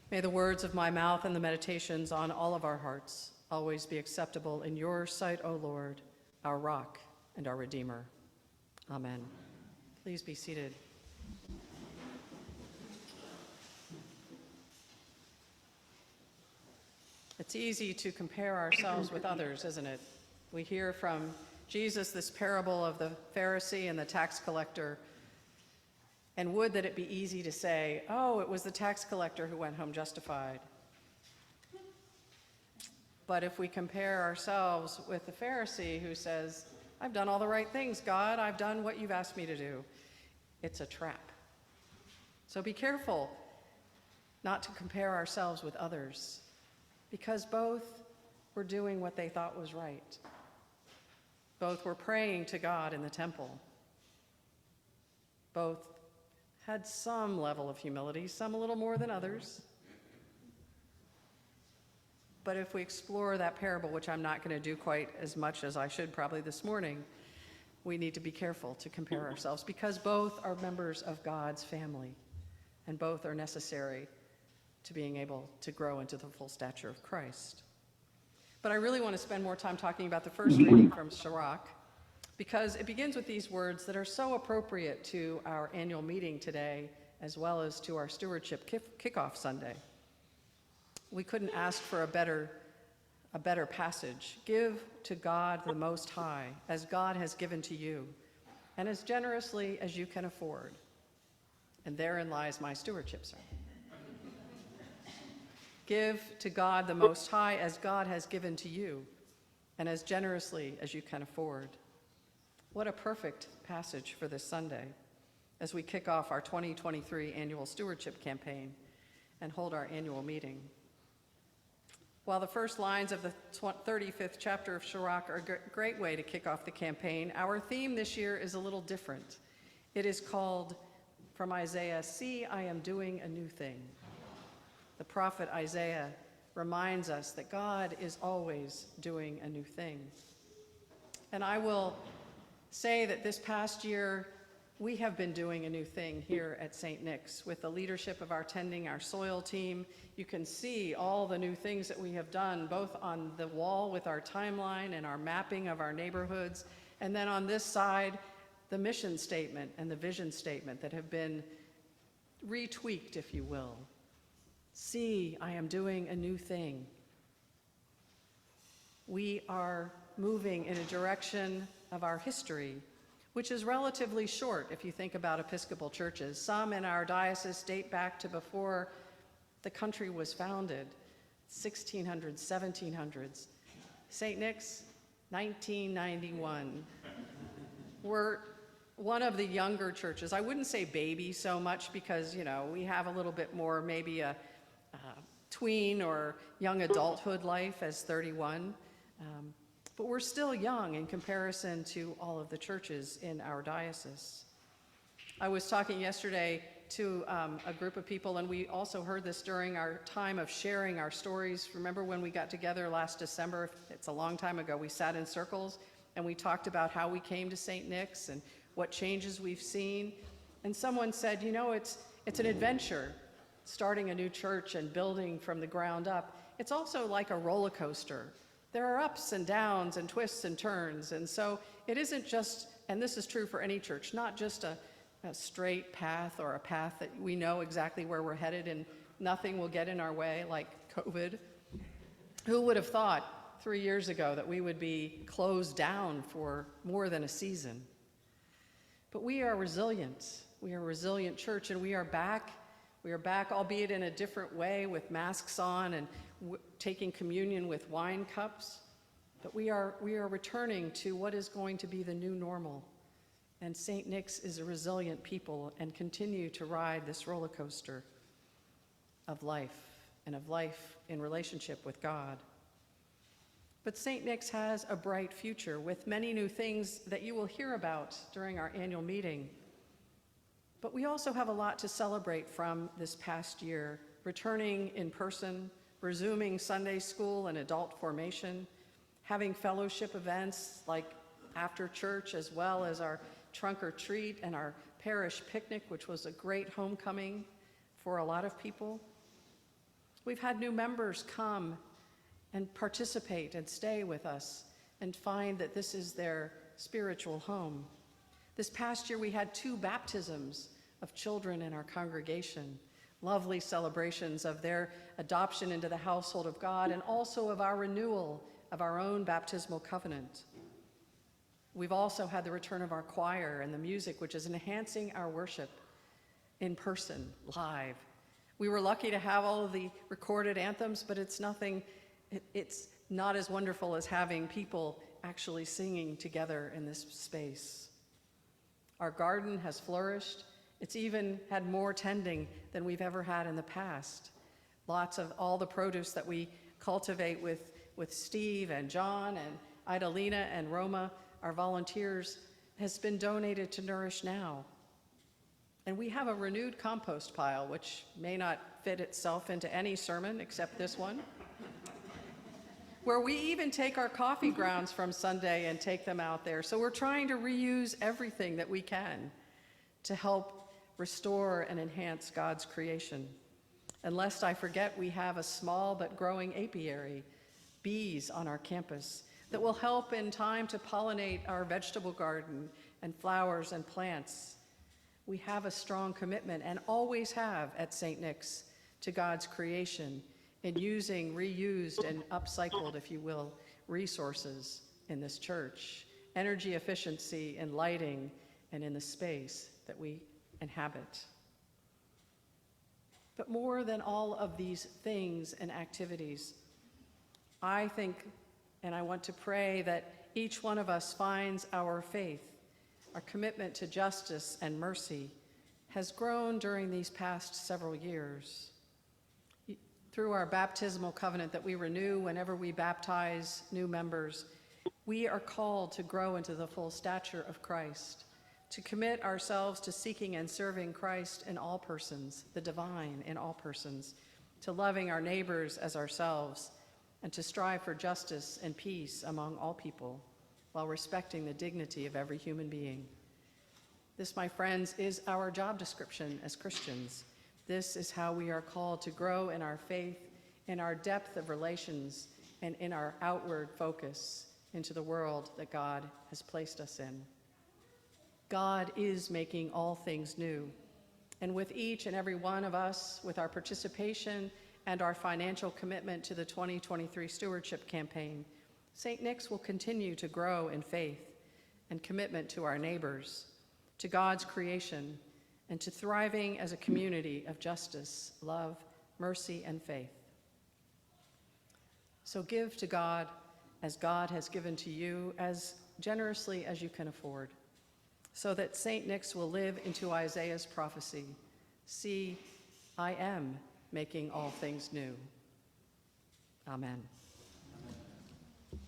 May the words of my mouth and the meditations on all of our hearts always be acceptable in your sight, O Lord, our rock and our Redeemer. Amen. Please be seated. It's easy to compare ourselves with others, isn't it? We hear from Jesus this parable of the Pharisee and the tax collector, and would that it be easy to say, oh, it was the tax collector who went home justified. But if we compare ourselves with the Pharisee who says, I've done all the right things, God, I've done what you've asked me to do, it's a trap. So be careful not to compare ourselves with others, because both were doing what they thought was right. Both were praying to God in the temple. Both had some level of humility, some a little more than others. But if we explore that parable, which I'm not going to do quite as much as I should probably this morning, we need to be careful to compare ourselves, because both are members of God's family, and both are necessary to being able to grow into the full stature of Christ. But I really want to spend more time talking about the first reading from Sirach, because it begins with these words that are so appropriate to our annual meeting today, as well as to our stewardship kickoff Sunday. We couldn't ask for a better passage. Give to God the Most High, as God has given to you, and as generously as you can afford. And therein lies my stewardship sermon. Give to God the Most High, as God has given to you, and as generously as you can afford. What a perfect passage for this Sunday as we kick off our 2023 annual stewardship campaign and hold our annual meeting. While the first lines of the 35th chapter of Sirach are a great way to kick off the campaign, our theme this year is a little different. It is called, from Isaiah, See, I am doing a new thing. The prophet Isaiah reminds us that God is always doing a new thing. And I will say that this past year, we have been doing a new thing here at St. Nick's with the leadership of our Tending Our Soil team. You can see all the new things that we have done, both on the wall with our timeline and our mapping of our neighborhoods, and then on this side, the mission statement and the vision statement that have been retweaked, if you will. See, I am doing a new thing. We are moving in a direction of our history, which is relatively short if you think about Episcopal churches. Some in our diocese date back to before the country was founded, 1600s, 1700s. St. Nick's, 1991. We're one of the younger churches. I wouldn't say baby so much because, we have a little bit more, maybe a tween or young adulthood life as 31. But we're still young in comparison to all of the churches in our diocese. I was talking yesterday to a group of people, and we also heard this during our time of sharing our stories. Remember when we got together last December? It's a long time ago. We sat in circles, and we talked about how we came to St. Nick's and what changes we've seen. And someone said, it's an adventure, starting a new church and building from the ground up. It's also like a roller coaster. There are ups and downs and twists and turns. And so it isn't just, and this is true for any church, not just a straight path or a path that we know exactly where we're headed and nothing will get in our way like COVID. Who would have thought 3 years ago that we would be closed down for more than a season? But we are resilient. We are a resilient church, and we are back. We are back, albeit in a different way, with masks on and taking communion with wine cups. But we are returning to what is going to be the new normal. And St. Nick's is a resilient people and continue to ride this roller coaster of life, and of life in relationship with God. But St. Nick's has a bright future with many new things that you will hear about during our annual meeting. But we also have a lot to celebrate from this past year, returning in person, resuming Sunday school and adult formation, having fellowship events like after church, as well as our trunk or treat and our parish picnic, which was a great homecoming for a lot of people. We've had new members come and participate and stay with us and find that this is their spiritual home. This past year, we had 2 baptisms of children in our congregation, lovely celebrations of their adoption into the household of God and also of our renewal of our own baptismal covenant. We've also had the return of our choir and the music, which is enhancing our worship in person, live. We were lucky to have all of the recorded anthems, but it's not as wonderful as having people actually singing together in this space. Our garden has flourished. It's even had more tending than we've ever had in the past. Lots of all the produce that we cultivate with Steve and John and Idalina and Roma, our volunteers, has been donated to Nourish Now. And we have a renewed compost pile, which may not fit itself into any sermon except this one, where we even take our coffee grounds from Sunday and take them out there. So we're trying to reuse everything that we can to help restore and enhance God's creation. And lest I forget, we have a small but growing apiary, bees on our campus, that will help in time to pollinate our vegetable garden and flowers and plants. We have a strong commitment, and always have at St. Nick's, to God's creation in using reused and upcycled, if you will, resources in this church, energy efficiency in lighting and in the space that we inhabit. But more than all of these things and activities, I think, and I want to pray that each one of us finds our faith, our commitment to justice and mercy, has grown during these past several years. Through our baptismal covenant that we renew whenever we baptize new members, we are called to grow into the full stature of Christ, to commit ourselves to seeking and serving Christ in all persons, the divine in all persons, to loving our neighbors as ourselves, and to strive for justice and peace among all people, while respecting the dignity of every human being. This, my friends, is our job description as Christians. This is how we are called to grow in our faith, in our depth of relations, and in our outward focus into the world that God has placed us in. God is making all things new, and with each and every one of us, with our participation and our financial commitment to the 2023 Stewardship Campaign, St. Nick's will continue to grow in faith and commitment to our neighbors, to God's creation, and to thriving as a community of justice, love, mercy, and faith. So give to God as God has given to you, as generously as you can afford, so that St. Nick's will live into Isaiah's prophecy. See, I am making all things new. Amen.